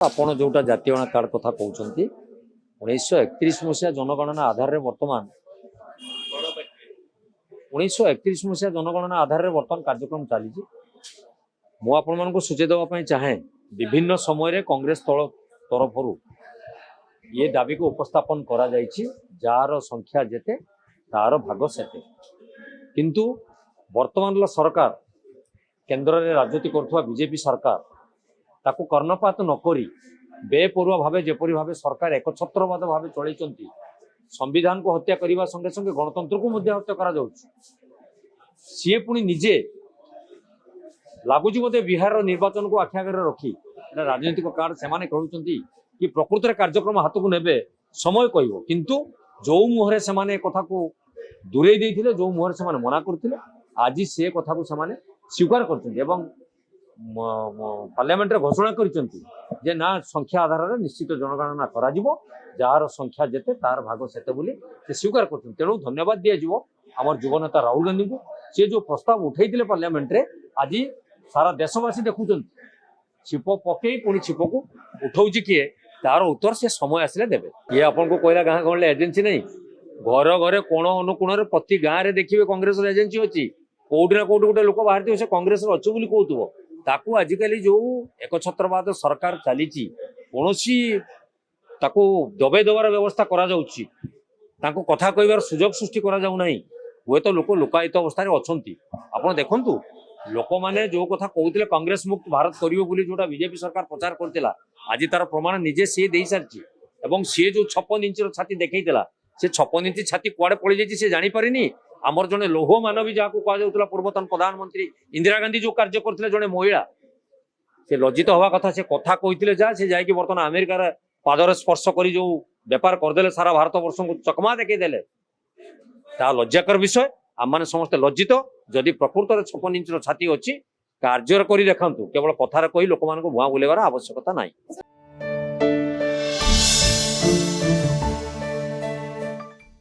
ଆପଣ जोटा जातीय कार्ड कथा कहते 1931 मसीहा जनगणना आधार में बर्तमान 1931 मसीहा जनगणना आधार में बर्तमान कार्यक्रम चली मु आपण सूचई देवाई चाहे विभिन्न समय कांग्रेस तरफ ये दाबी को उपस्थापन करा जार संख्या जेते तार भाग सेते किंतु वर्तमान सरकार केंद्र में राजनीति करुवा बीजेपी सरकार ताकू कर्णपात नकरी बेपरुआ भाव जेपरी भाव सरकार एकछत्रवाद भाव चलती संविधान को हत्या करने संगे संगे गणतंत्र को हत्या करा सी पुणी निजे लगुच बोधे बिहार निर्वाचन को आखि आगे रखी राजनीतिक कार्ड से कहते कि प्रकृत में कार्यक्रम हाथ को नेबे समय कह किंतु जो मुहर से कथा को दूरे देते जो मुहर से मना करते आज से कथा को स्वीकार कर पार्लियामेंट घोषणा कर ना संख्या आधार में निश्चित जनगणना करा जार संख्या जेते तार भाग सेते बोली से स्वीकार कर तेणु धन्यवाद दिज्व आम युवनेता राहुल गांधी को सी जो प्रस्ताव उठे पार्लियामेंट रे आज सारा देशवासी देखुं छिप पकई पुणी छिप को उठाऊ किए तार उत्तर से समय आसिले देवे ये आपन को कहला गाँ गहले एजेंसी नहीं घर घरे कोण अनुकोण प्रति गाँव में देखिए कांग्रेस एजेंसी अच्छी कौटिना कौटि गोटे लोक बाहर से कांग्रेस अच्छे बोली कहूव ताकू आजिकल जो एकछत्रवाद सरकार चली कौन ताकू दबे दबार व्यवस्था करा जाउची तांको कथा कहबार सुजोग सृष्टि करा जाउ नाही हुए तो लोक लोकायत अवस्था अच्छी आपड़ देखु लोक मैंने जो कथा कहते कांग्रेस मुक्त भारत करियो बोली जोटा बीजेपी सरकार प्रचार करथिला आज तार प्रमाण निजे सी दे सारी एवं सी जो 56 इंच छाती देखा से 56 इंच छाती कुआड़े पड़ जाइए सी जानी पारिनी आमर जड़े लौह मानवी जहाँ को कहुला पूर्वतन प्रधानमंत्री इंदिरा गांधी जो कार्य करते जड़े महिला से लज्जित हवा कथा से कथा कहते जहाँ से जाकि बर्तमान अमेरिकार पादर स्पर्श कर जो बेपार करदे सारा भारत वर्ष को चकमा देखईदे ता लज्जाकर विषय आम मैंने समस्ते लज्जित जदि प्रकृत 56 इंच छाती अच्छी कार्य कर देखा केवल कथार कही लोक भुआ बुलेबार आवश्यकता नहीं।